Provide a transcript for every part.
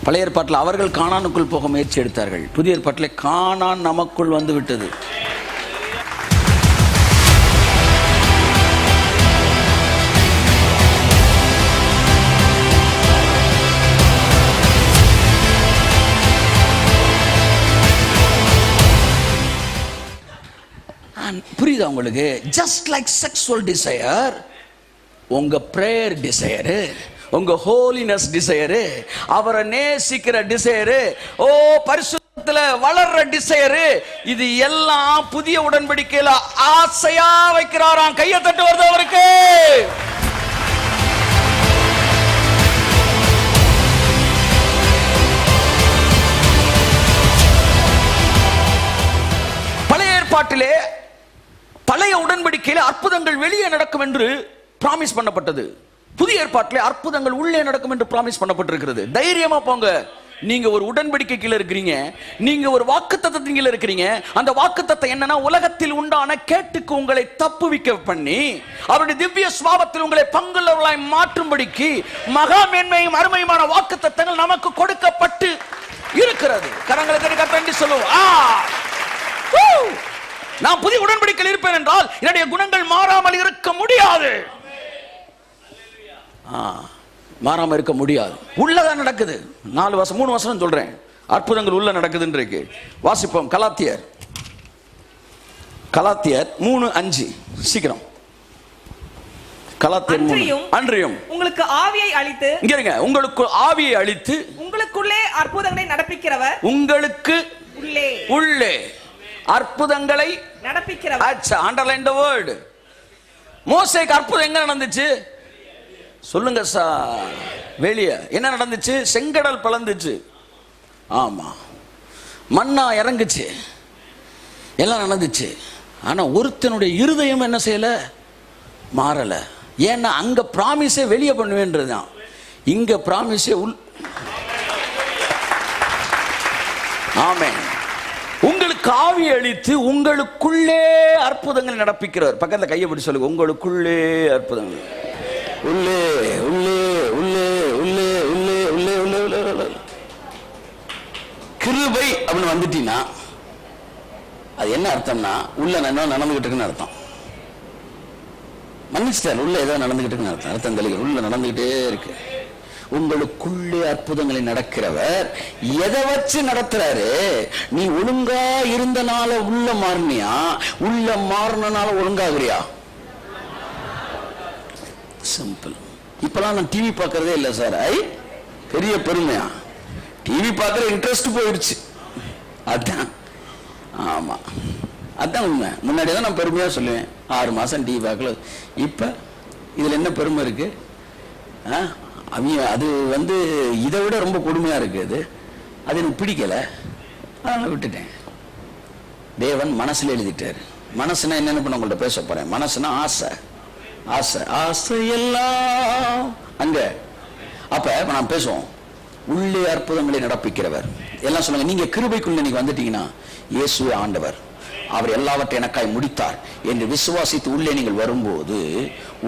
பழைய ஏற்பாட்டில் அவர்கள் கானானுக்குள் போக முயற்சி எடுத்தார்கள். புதிய ஏற்பாட்டில் கானான் நமக்குள் வந்து விட்டது. புரியுதா உங்களுக்கு? ஜஸ்ட் லைக் செக்ஸுவல் டிசையர், உங்க பிரேயர் டிசையரு, உங்க ஹோலினஸ் டிசையரு, அவரை நேசிக்கிற டிசையரு, ஓ பரிசுத்தத்துல வளர்ற டிசையரு, இது எல்லாம் புதிய உடன்படிக்கையில ஆசையா வைக்கிறாராம். கையை தட்டு வருது அவருக்கு. பழைய ஏற்பாட்டிலே பழைய உடன்படிக்கையில அற்புதங்கள் வெளியே நடக்கும் என்று பிராமிஸ் பண்ணப்பட்டது. புதிய ஏற்பாட்டிலே அற்புதங்கள் உள்ளே நடக்கும் என்று பிராமிஸ் பண்ணப்பட்டிருக்கிறது. தைரியமா போங்க. நீங்க ஒரு உடன்படிக்கை கீழ இருக்கிறீங்க, நீங்க ஒரு வாக்குத்தத்தத்தின் கீழ இருக்கிறீங்க. அந்த வாக்குத்தத்தம் என்னன்னா, உலகத்தில் உண்டான கேட்டுக்கு உங்களை தப்புவிக்க பண்ணி அவருடைய திவ்ய சுபாவத்தில் உங்களை பங்குள்ளவர்களாய் மாற்றும்படிக்கு மகா மேன்மையும் அருமையுமான வாக்குத்தத்தங்கள் நமக்கு கொடுக்கப்பட்டு இருக்கிறது. கரங்களை தட்டி கட்டி சொல்லுவோம், நான் புதிய உடன்படிக்கையில் இருப்பேன் என்றால் என்னுடைய குணங்கள் மாறாமல் இருக்க முடியாது. மாறாம இருக்க முடியாது. உள்ளதான் நடக்குது. 4 வருஷம் 3 வருஷம் சொல்றேன், அற்புதங்கள் உள்ள நடக்குதுன்னு. வாசிப்போம் கலாத்தியர் 3:5. சீக்கிரம். கலாத்தியர் 3. அன்றியும் உங்களுக்கு ஆவியை அளித்து, இங்க இருங்க, உங்களுக்கு ஆவியை அளித்து உங்களுக்குள்ளே அற்புதங்களை நடப்பிக்கிறவர், உங்களுக்கு உள்ளே அற்புதங்களை நடப்பிக்கிறவர். அண்டர்லைன் தி வேர்ட். மோசேக்கு அற்புதம் எங்க நடந்துச்சு சொல்லுங்க சார்? வெளியே என்ன நடந்துச்சு? செங்கடல் பிளந்துச்சு. ஆமா, மண்ணா இறங்குச்சு, எல்லாம் நடந்துச்சு. ஆனா ஒருத்தனுடைய இருதயம் என்ன செய்யல? மாறல. ஏன்னா அங்க பிராமிஸே வெளியே பண்ணுவேன்றதுதான், இங்க பிராமிஸே உள். ஆமென். உங்களுக்கு ஆவி அளித்து உங்களுக்குள்ளே அற்புதங்கள் நடப்பிக்கிறவர். பக்கத்துல கையை பிடிச்சு சொல்லுங்க, உங்களுக்குள்ளே அற்புதங்கள். உள்ளே உள்ளே உள்ளே உள்ளே உள்ளே உள்ளே உள்ளே உள்ளே. கிருபை அப்படின்னு வந்துட்டீங்கன்னா அது என்ன அர்த்தம்னா, உள்ள நடந்துகிட்டு இருக்குன்னு அர்த்தம். மன்னிச்சிட்டார், உள்ள ஏதோ நடந்துகிட்டு இருக்குன்னு அர்த்தம். அர்த்தம் தெளிவு. உள்ள நடந்துகிட்டே இருக்கு. உங்களுக்குள்ளே அற்புதங்களை நடக்கிறவர் எதை வச்சு நடத்துறாரு? நீ ஒழுங்கா இருந்தனால உள்ள மாறினியா? உள்ள மாறினால ஒழுங்காகிறியா? சிம்பிள். இப்பெல்லாம் நான் டிவி பார்க்கறதே இல்லை சார். பெரிய பெருமையா? டிவி பார்க்கற இன்ட்ரெஸ்ட் போயிடுச்சு. அதான். ஆமா, அதான் உண்மை. முன்னாடி தான் நான் பெருமையா சொல்லுவேன், 6 மாசம் டிவி பார்க்கல. இப்ப இதுல என்ன பெருமை இருக்கு? அது இதை விட ரொம்ப கொடுமையா இருக்கு. அது எனக்கு பிடிக்கல, அதனால விட்டுட்டேன். தேவன் மனசுல எழுதிட்டாரு. மனசுனா என்னன்னு பண்ண உங்கள்ட்ட பேச போறேன். மனசுனா ஆசை. ஆசை ஆசை எல்லாம் அங்க. அப்ப நான் பேசுவோம், உள்ளே அற்புதங்களை நடப்பிக்கிறவர். எல்லாம் சொல்லுங்க, நீங்க கிருபைக்குள்ள நீங்க வந்துட்டீங்கன்னா இயேசுவே ஆண்டவர், அவர் எல்லாவற்றை எனக்காய் முடித்தார் என்று விசுவாசித்து உள்ளே நீங்கள் வரும்போது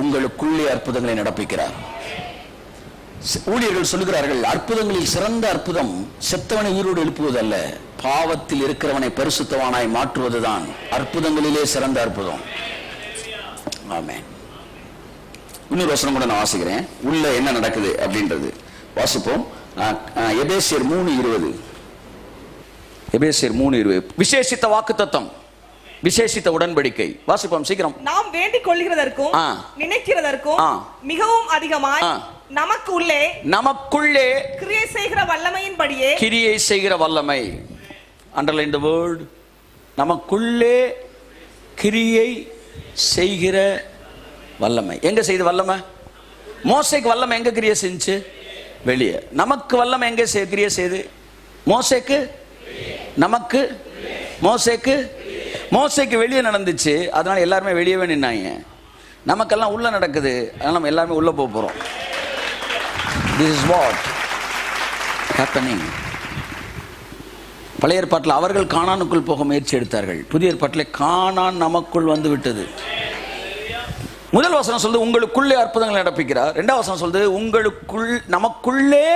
உங்களுக்குள்ளே அற்புதங்களை நடப்பிக்கிறார். ஊழியர்கள் சொல்லுகிறார்கள், அற்புதங்களில் சிறந்த அற்புதம் செத்தவனை உயிரோடு எழுப்புவதல்ல, பாவத்தில் இருக்கிறவனை பரிசுத்தவானாய் மாற்றுவதுதான் அற்புதங்களிலே சிறந்த அற்புதம். ஆமென். இன்னொரு வசனம் கூட நான் வாசிக்கிறேன், உள்ள என்ன நடக்குது அப்படின்றது. வாசிப்போம். எபேசியர் 3:20. எபேசியர் 3:20. விசேஷித்த வாக்குத்தத்தம், விசேஷித்த உடன்படிக்கை. வாசிப்போம் சீக்கிரம். நாம் வேண்டிக் கொள்கிறதற்கும் நினைக்கிறதற்கும் மிகவும் அதிகமாய் நமக்குள்ளே கிரியை செய்கிற வல்லமையின்படியே. கிரியை செய்கிற வல்லமை. அண்டர்லைன் தி வேர்ட். நமக்குள்ளே கிரியை செய்கிற வல்லமை. எங்க செய்த வல்லமை? மோசேக்கு வல்லமை எங்க கிரியை செஞ்சு? வெளியே. நமக்கு வல்லமை எங்க கிரியை செய்து? மோசேக்கு, நமக்கு. மோசேக்கு வெளியே நடந்துச்சு, அதனால எல்லாருமே வெளியவே நின்னாங்க. நமக்கெல்லாம் உள்ள நடக்குது, அதனால நம்ம எல்லாருமே உள்ள போக போறோம். This is what happening. பழைய ஏற்பாட்டில் அவர்கள் கானானுக்குள் போக முயற்சி எடுத்தார்கள். புதிய ஏற்பாட்டில் கானான் நமக்குள் வந்து விட்டது. முதல் வசனம் சொல்லுது உங்களுக்குள்ளே அற்புதங்களை நடப்பிக்கிறார். இரண்டாவது வசனம் சொல்லுது நமக்குள்ளே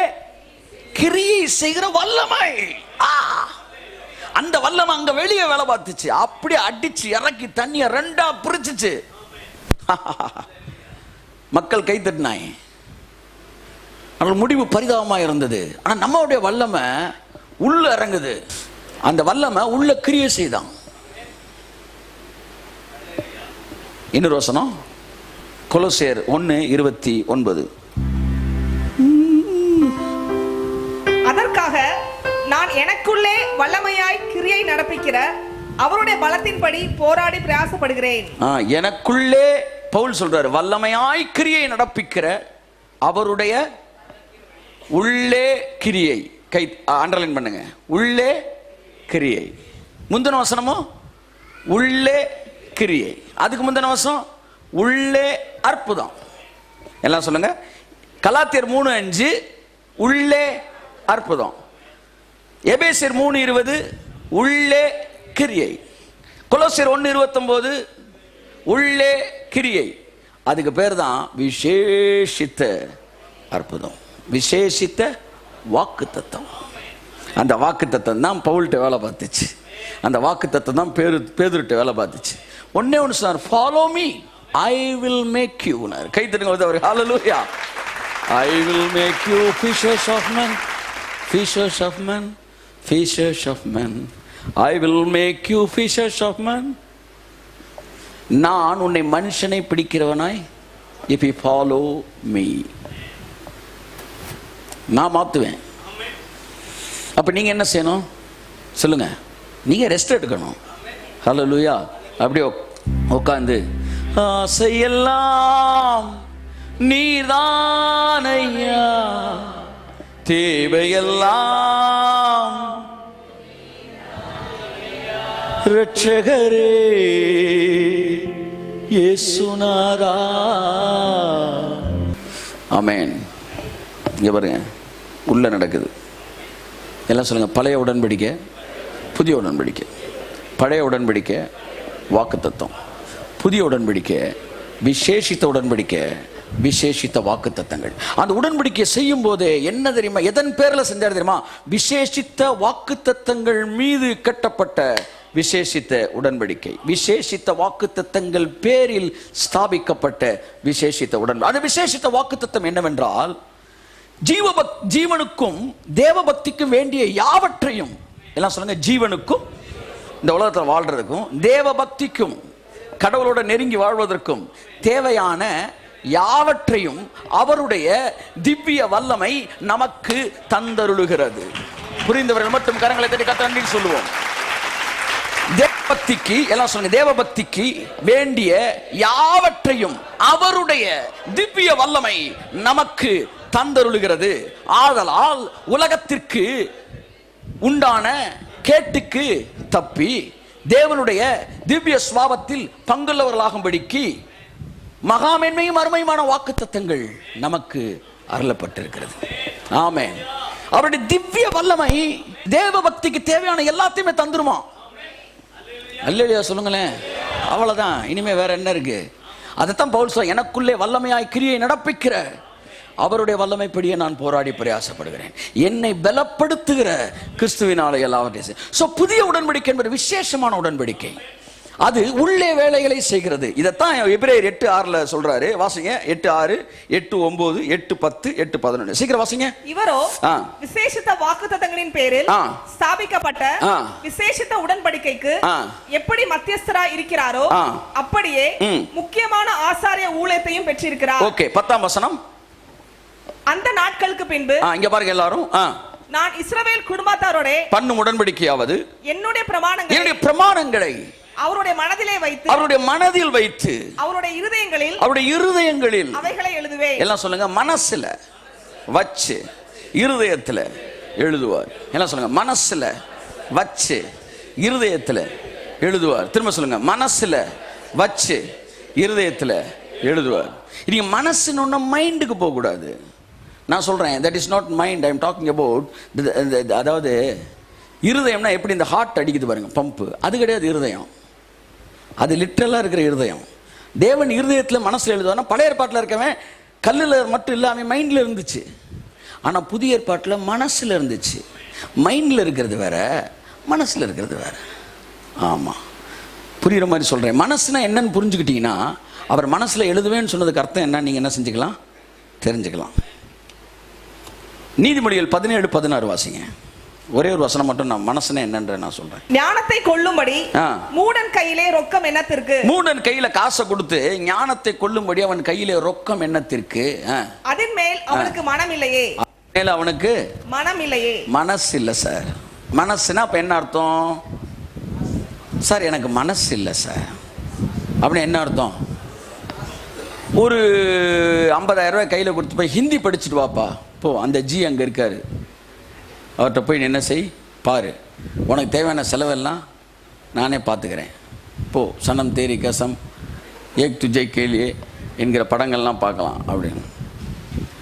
கிரியை செய்கிற வல்லமை. அந்த வல்லமை அங்க வெளியே வேலை பார்த்துச்சு. அப்படியே அடிச்சு இறக்கி தண்ணிய ரெண்டா பிரிச்சுச்சு. மக்கள் கை தட்டினாய். முடிவு பரிதாபமா இருந்தது. ஆனா நம்மளுடைய வல்லமை உள்ள இறங்குது. அந்த வல்லமை உள்ள கிரியை செய்தான். இன்னொரு வசனம் கொலோசியர் 1:29. அதற்காக நான் எனக்குள்ளே வல்லமையாய் கிரியை நடப்பிக்கிற அவருடைய பலத்தின்படி போராடி பிரயாசப்படுகிறேன். எனக்குள்ளே பவுல் சொல்றாரு, வல்லமையாய் கிரியை நடப்பிக்கிற அவருடைய உள்ளே கிரியை. கை அண்டர்லைன் பண்ணுங்க. உள்ளே கிரியை. முந்தின வசனமோ உள்ளே கிரியை. அதுக்கு முந்தின வசனம் உள்ளே அற்புதம். எல்லாம் சொல்லுங்க. கலாத்தியர் 3:5 உள்ளே அற்புதம். எபேசியர் 3:20 உள்ளே கிரியை. கொலோசியர் 1:29 உள்ளே கிரியை. அதுக்கு பேர் தான் விசேஷித்த அற்புதம், விசேஷித்த வாக்கு தத்தம். அந்த வாக்கு தத்தம் தான் பவுல்கிட்ட வேலை பார்த்துச்சு. அந்த வாக்கு தத்தம் தான் பேதுருட்ட வேலை பார்த்துச்சு. ஒன்னே ஒன்று சொன்னார், follow me I will make you. கை தட்டுங்க. ஹல்லேலூயா. I will make you fishers of men, fishers of men, fishers of men. I will make you fishers of men. நான் உன்னை மனுஷனை பிடிக்கிறவனாய், இஃப் யூ ஃபாலோ மீ, நான் மாத்துவேன். அப்ப நீங்க என்ன செய்யணும் சொல்லுங்க? நீங்க ரெஸ்ட் எடுக்கணும். ஹல்லேலூயா. அப்படியே உட்கார்ந்து ஆசையெல்லாம் நீதானையா, தேவையெல்லாம் இரட்சகரே இயேசுநாதா. ஆமென். இங்க பாருங்க, உள்ள நடக்குது. எல்லாம் சொல்லுங்க. பழைய உடன்படிக்கை, புதிய உடன்படிக்கை. பழைய உடன்படிக்கை வாக்குத்தத்தம், புதிய உடன்படிக்கை விசேஷித்த உடன்படிக்கை, விசேஷித்த வாக்குத்தத்தங்கள். அந்த உடன்படிக்கை செய்யும் போதே என்ன தெரியுமா, எதன் பேர்ல செஞ்சாரு தெரியுமா? விசேஷித்த வாக்குத்தத்தங்கள் மீது கட்டப்பட்ட விசேஷித்த உடன்படிக்கை, விசேஷித்த வாக்குத்தத்தங்கள் பேரில் ஸ்தாபிக்கப்பட்ட விசேஷித்த உடன்படிக்கை. அந்த விசேஷித்த வாக்குத்தத்தம் என்னவென்றால், ஜீவனுக்கும் தேவ பக்திக்கும் வேண்டிய யாவற்றையும், எல்லாம் சொல்லுங்க, ஜீவனுக்கும் இந்த உலகத்தில் வாழ்றதுக்கும் தேவ பக்திக்கும் கடவுளோட நெருங்கி வாழ்வதற்கும் தேவையான யாவற்றையும் அவருடைய திவ்ய வல்லமை நமக்கு தந்தருளுகிறது. புரிந்தவர்கள் மட்டும் கரங்களை தட்டி கர்த்தரை சொல்லுவோம். தேவபக்திக்கு, எல்லாம் சொல்லுங்க, தேவபக்திக்கு வேண்டிய யாவற்றையும் அவருடைய திவ்ய வல்லமை நமக்கு தந்தருளுகிறது. ஆதலால் உலகத்திற்கு உண்டான கேட்டுக்கு தப்பி தேவனுடைய திவ்ய சுவாபத்தில் பங்குள்ளவர்களாகும்படிக்கு மகாமேன்மையும் அருமையுமான வாக்குத்தத்தங்கள் நமக்கு அருளப்பட்டிருக்கிறது. ஆமென். அவருடைய திவ்ய வல்லமை தேவ பக்திக்கு தேவையான எல்லாத்தையுமே தந்துருமா? அல்லேலூயா சொல்லுங்களேன். அவ்வளவுதான். இனிமே வேற என்ன இருக்கு? அதைத்தான் பவுல் சொல்ற, எனக்குள்ளே வல்லமையாய் கிரியை நடப்பிக்கிற அவருடைய வல்லமைப்படியே நான் போராடி பிரயாசப்படுகிறேன், என்னை பலப்படுத்துகிற கிறிஸ்துவினாலே எல்லாவற்றையும். சோ புதிய உடன்படிக்கை என்பது விசேஷமான உடன்படிக்கை. அது உள்ளே வேலைகளை செய்கிறது. இதைத்தான் எபிரேயர் 8:6 சொல்றாரு. வாசிங்க. 8:6, 8:9, 8:10, 8:11. சீக்கிரம் வாசிங்க. இவரோ விசேஷித்த வாக்குத்தத்தங்களின் பேரில் ஸ்தாபிக்கப்பட்ட விசேஷித்த உடன்படிக்கைக்கு எப்படி மத்தியஸ்தரா இருக்கிறாரோ அப்படியே முக்கியமான ஆசாரிய ஊழியத்தையும் பெற்றிருக்கிறார். ஓகே, 10ஆம் வசனம். அந்த நாட்களுக்கு பின்பு, இங்க பாருங்க எல்லாரும், நான் இஸ்ரவேல் குடும்பத்தாரோட பண்ணும் உடன்படிக்கையாவது என்னுடைய பிரமாணங்களை அவருடைய மனதிலே வைத்து, அவருடைய மனதில் வைத்து, அவருடைய இருதயங்களில் அவைகளை எழுதுவேன். எல்லாம் சொல்லுங்க. மனசுல வச்சு இருதயத்துல எழுதுவார். எல்லாம் சொல்லுங்க. மனசுல வச்சு இருதயத்துல எழுதுவார். திரும்ப சொல்லுங்க. மனசுல வச்சு இருதயத்துல எழுதுவார். நீங்க மனசுன்னு மைண்டுக்கு போக கூடாது. நான் சொல்றேன், that is not mind, I am talking about. அதாவது இருதயம்னா எப்படி இந்த ஹார்ட் அடிக்குது பாருங்க, பம்பு, அது கிடையாது இருதயம். அது லிட்டரலா இருக்கிற இருதயம். தேவன் இருதயத்துல மனசுல எழுதுவானா? பழைய ஏற்பாட்டில் இருக்கவன் கல்லுல மட்டும் இல்ல, அவன் மைண்ட்ல இருந்துச்சு. ஆனால் புதிய ஏற்பாட்டில் மனசில் இருந்துச்சு. மைண்டில் இருக்கிறது வேற, மனசில் இருக்கிறது வேற. ஆமாம், புரிகிற மாதிரி சொல்கிறேன். மனசுனா என்னன்னு புரிஞ்சுக்கிட்டீங்கன்னா, அவர் மனசில் எழுதுவேன்னு சொன்னதுக்கு அர்த்தம் என்ன நீங்கள் என்ன செஞ்சுக்கலாம், தெரிஞ்சுக்கலாம். நீதிமொழிகள் 17:16 வாசிங்க. ஒரே ஒரு வசனம் மட்டும், நான் மனசுனா என்னன்ற நான் சொல்றேன். ஞானத்தை கொல்லும்படி மூடன் கையிலே ரொக்கம் என்னத்திற்கு? மூடன் கையில காசை கொடுத்து ஞானத்தை கொல்லும்படி அவன் கையிலே ரொக்கம் என்னத்திற்கு? அதன் மேல் அவனுக்கு மனம் இல்லையே. மேல அவனுக்கு மனம் இல்லையே. மனசு இல்ல சார். மனசுனா அப்ப என்ன அர்த்தம் சார்? எனக்கு மனசு இல்லை சார் அப்படின்னு என்ன அர்த்தம்? ஒரு 50,000 ரூபாய் கையில் கொடுத்து போய் ஹிந்தி படிச்சுட்டு வாப்பா போ, அந்த ஜி அங்கே இருக்காரு, அவர்கிட்ட போய் என்ன செய் பாரு, உனக்கு தேவையான செலவெல்லாம் நானே பார்த்துக்கிறேன் போ, சனம் தேரி கசம் ஏக் துஜை கேலியே என்கிற படங்கள்லாம் பார்க்கலாம் அப்படின்னு.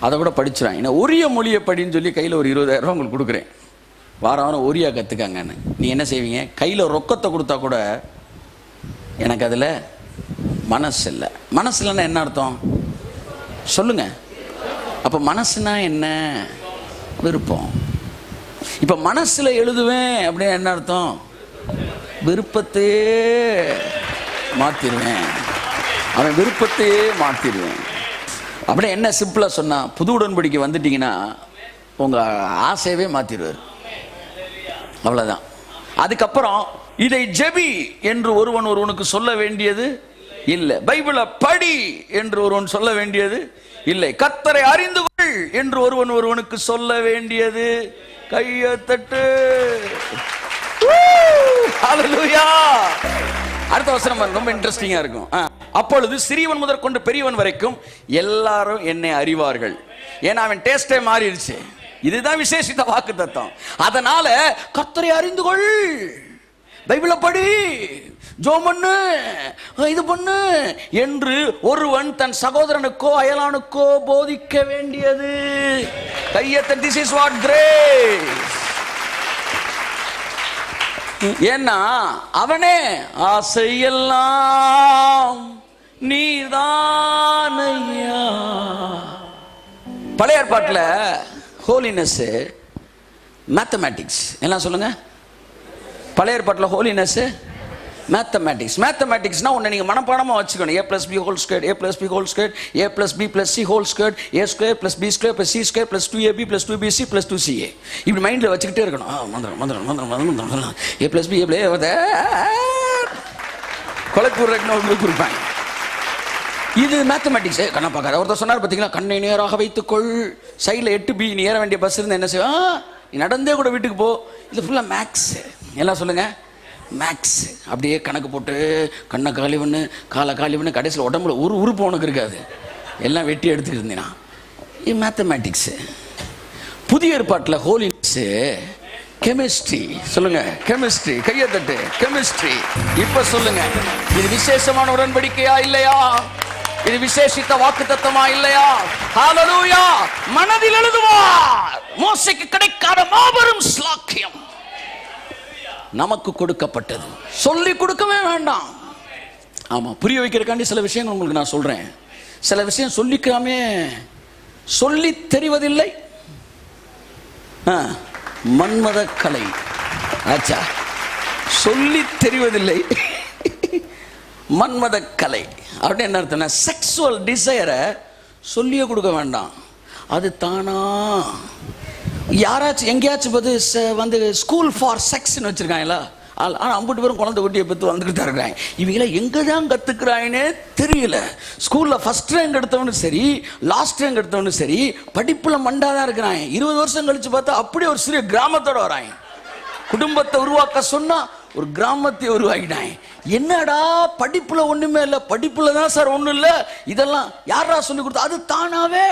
அதை கூட படிச்சுறான். ஏன்னா ஒரிய மொழியை படின்னு சொல்லி கையில் ஒரு 20,000 ரூபா உங்களுக்கு கொடுக்குறேன், வாரம் வாரம் ஒரியா கற்றுக்காங்கன்னு. நீ என்ன செய்வீங்க? கையில் ரொக்கத்தை கொடுத்தா கூட எனக்கு அதில் மனசு இல்லை. மனசு இல்லைன்னா என்ன அர்த்தம் சொல்லுங்க? அப்போ மனசுனா என்ன? விருப்பம். இப்போ மனசில் எழுதுவேன் அப்படின்னு என்ன அர்த்தம்? விருப்பத்தையே மாற்றிடுவேன், அவன் விருப்பத்தையே மாற்றிடுவேன். அப்படியே என்ன சிம்பிளாக சொன்னால், புது உடன்படிக்கை வந்துட்டீங்கன்னா உங்கள் ஆசையவே மாற்றிடுவார், அவ்வளோதான். அதுக்கப்புறம் இதை ஜெபி என்று ஒருவனுக்கு சொல்ல வேண்டியது இல்லை, பைபிளை படி என்று ஒருவன் சொல்ல வேண்டியது இல்லை, கர்த்தரை அறிந்து கொள் என்று ஒருவனுக்கு சொல்ல வேண்டியது. கையை தட்டு. ஹல்லேலூயா. அடுத்த வசனம் ரொம்ப இன்ட்ரெஸ்டிங்கா இருக்கும். அப்பொழுது சிறியவன் முதற் கொண்டு பெரியவன் வரைக்கும் எல்லாரும் என்னை அறிவார்கள். ஏன்னா அவன் டேஸ்டே மாறிடுச்சு. இதுதான் விசேஷித்த வாக்குத்தத்தம். அதனால கர்த்தரை அறிந்து கொள், பைபிளை படி, ஜெபம் பண்ணு, இது பண்ணு என்று ஒருவன் தன் சகோதரனுக்கோ அயலானுக்கோ போதிக்க வேண்டியது. கையத்த. This is what grace. ஏன்னா அவனே ஆசையெல்லாம் நீதானையா. பழைய ஏற்பாட்டில் ஹோலினஸ் மேத்தமேட்டிக்ஸ் எல்லாம் சொல்லுங்க. பழைய ஏற்பாட்டில் ஹோலினஸ் மேத்தமேட்டிக்ஸ். மேத்தமேட்டிக்ஸ்னா ஒன்று நீங்கள் மனப்பாடமாக வச்சுக்கணும். a + b whole square, a + b whole square, a + b + c whole square, a square + b square + c square + 2ab + 2bc + 2ca. இப்படி மைண்டில் வச்சுக்கிட்டே இருக்கணும். மந்திரம் மந்திரம் மந்திரம் மந்திரம். a + b கொலைக்கூறன்னு உங்களுக்கு கொடுப்பாங்க. இது மேத்தமேட்டிக்ஸ். கண்ணை பார்க்காத. ஒருத்தர் சொன்னார் பார்த்தீங்களா, கண்ணை நேராக வைத்துக்கொள், சைடில் 8b நீ ஏற வேண்டிய பஸ் இருந்து என்ன செய்வா, நீ நடந்தே கூட வீட்டுக்கு போ. இது ஃபுல்லாக மேக்ஸ். எல்லாம் சொல்லுங்க மேக்ஸ். அப்படியே கணக்கு போட்டு கண்ணை காலி பண்ணு, காலை காலி பண்ணு, கடைசியில் உடம்புல ஒரு உறுப்பு உனக்கு இருக்காது, எல்லாம் வெட்டி எடுத்துட்டு இருந்தீங்கன்னா. இது மேத்தமேட்டிக்ஸ். புதிய ஏற்பாட்டில் ஹோலினஸ் கெமிஸ்ட்ரி. சொல்லுங்க கெமிஸ்ட்ரி. கையை தட்டு. கெமிஸ்ட்ரி. இப்ப சொல்லுங்க, இது விசேஷமான உடன்படிக்கையா இல்லையா? இது விசேஷித்த வாக்குத்தத்தமா இல்லையா? ஹல்லேலூயா. மனதில் எழுதுவார். மோசேக்கு கிடைக்காத மாபெரும் ஸ்லாக்கியம் நமக்கு கொடுக்கப்பட்டது. சொல்லி கொடுக்கவே வேண்டாம். ஆமா, புரிய வைக்கிறதுக்காண்டி சில விஷயங்கள் உங்களுக்கு நான் சொல்றேன். சில விஷயம் சொல்லிக்காமே சொல்லி தெரிவதில்லை. மன்மத கலை. ஆச்சா, சொல்லி தெரிவதில்லை மன்மத கலை அப்படின்னு என்ன அர்த்தம்? செக்ஸுவல் டிசையரை சொல்லியே கொடுக்க வேண்டாம், அது தானா. யாராச்சும் எங்கேயாச்சும் வந்து ஸ்கூல் ஃபார் செக்ஸ்ன்னு வச்சிருக்காங்களா? ஆனால் 50 பேரும் குழந்தை குட்டியை பற்றி வந்துக்கிட்டு தான் இருக்கிறாங்க. இவங்கள எங்கே தான் கற்றுக்குறாங்கன்னே தெரியல. ஸ்கூலில் ஃபஸ்ட் ரேங்க் எடுத்தவனும் சரி, லாஸ்ட் ரேங்க் எடுத்தவனும் சரி, படிப்பில் மண்டாக தான் இருக்கிறாங்க. 20 வருஷம் கழித்து பார்த்தா அப்படியே ஒரு சிறிய கிராமத்தோடு வராங்க. குடும்பத்தை உருவாக்க சொன்னால் ஒரு கிராமத்தை உருவாக்கிட்டாங்க. என்னடா படிப்புல ஒன்றுமே இல்லை, படிப்புல தான் சார் ஒன்றும் இல்லை, இதெல்லாம் யாரா சொல்லி கொடுத்தா? அது தானாவே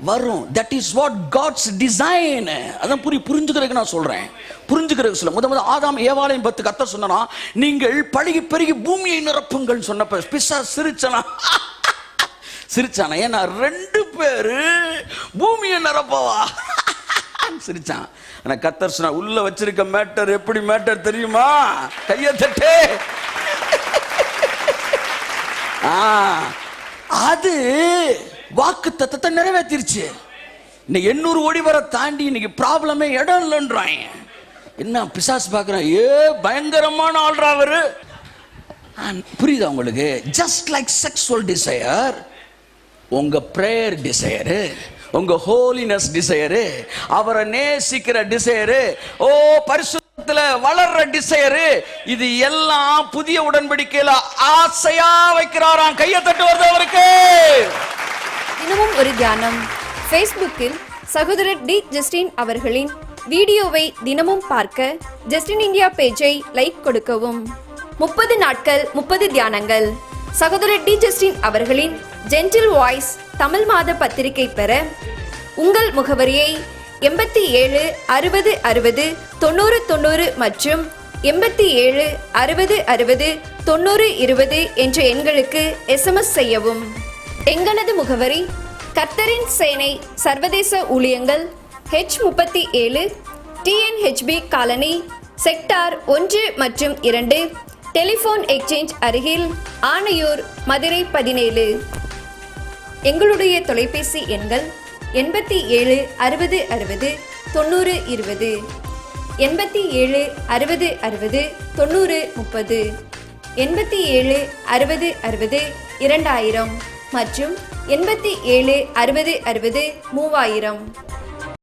வரும். That is what God's design. அதான் புரிஞ்சுக்கிறதுக்கு நான் சொல்றேன். புரிஞ்சுக்கிறதுக்கு சொல்ல முத ஆதாம் ஏவாளையும் பத்து கர்த்தர் சொன்னா, நீங்கள் பழுகி பெருகி பூமியை நிரப்புங்கள் சொன்னப்ப பிசா சிரிச்சானா. ஏன்னா 2 பேரு பூமியை நிரப்பவா சிரிச்சான். ஆனா கர்த்தர் சொன்னா, உள்ள வச்சிருக்க மேட்டர் எப்படி மேட்டர் தெரியுமா? கையை தட்டு. அது வாக்கு தத்தத்தை நிறைவேற்றிருச்சு. இன்னைக்கு 800 கோடி வரை தாண்டி இன்னைக்கு ப்ராப்ளமே இடம் இல்லைன்றாங்க. என்ன பிசாசு பார்க்குறான், பயங்கரமான ஆள்ரா அவரு. புரியுதா உங்களுக்கு? ஜஸ்ட் லைக் செக்ஸுவல் டிசையர், உங்க பிரேயர் டிசையரு, உங்க ஹோலினஸ் டிசையரு, அவரை நேசிக்கிற டிசையரு, பரிசுத்தத்துல வளர்ற டிசையரு, இது எல்லாம் புதிய உடன்படிக்கையில ஆசையா வைக்கிறாராம். கையை தட்டு வருது அவருக்கு. தினமும் ஒரு தியானம். ஃபேஸ்புக்கில் சகோதரர் டி ஜஸ்டின் அவர்களின் வீடியோவை தினமும் பார்க்க ஜஸ்டின் இந்தியா பேஜை லைக் கொடுக்கவும். 30 நாட்கள் 30 தியானங்கள். சகோதரர் டி ஜஸ்டின் அவர்களின் ஜென்டில் வாய்ஸ் தமிழ் மாத பத்திரிகை பெற உங்கள் முகவரியை 87 60 60 90 90 மற்றும் 87 60 60 90 20 என்ற எண்களுக்கு SMS செய்யவும். எங்களது முகவரி கர்த்தரின் சேனை சர்வதேச ஊழியங்கள், H37 TNHB காலனி, செக்டார் 1 மற்றும் 2, டெலிபோன் எக்ஸ்சேஞ்ச் அருகில், ஆனையூர், மதுரை 17. எங்களுடைய தொலைபேசி எண்கள் 87 60 60 90 20, 87 60 60 90 30, 87 60 60 2000 மற்றும் 87 60 60 3000.